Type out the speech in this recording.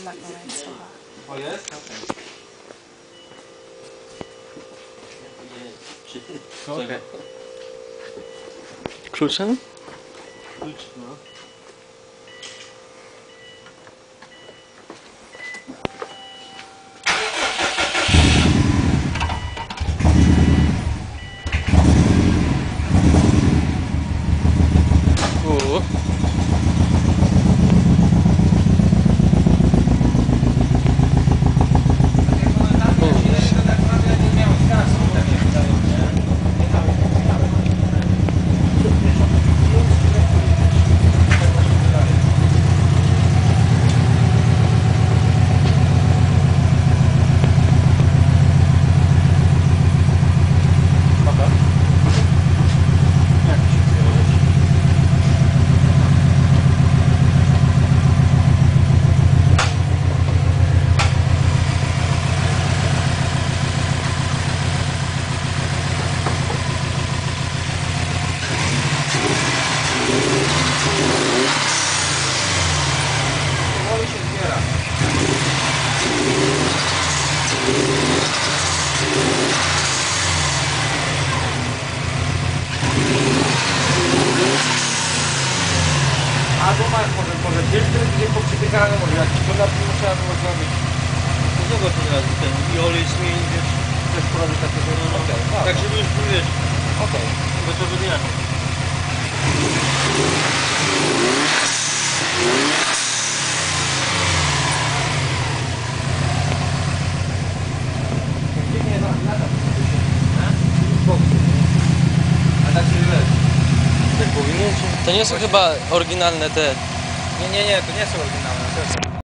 nakonec toho. O, jest? Okay. Kluczem? Klucz, no. Albo masz może gdzieś, gdzie poprzypykane może jakiś kolor trzeba było zrobić. Zobacz od razu ten i olej zmień, wiesz, Też porady takiego, no okej, tak żeby już wiesz, okej. gotowy dnia. Nie, lata. A tak się wiesz. Tak powinien? To nie są chyba oryginalne te... Nie, to nie są oryginalne.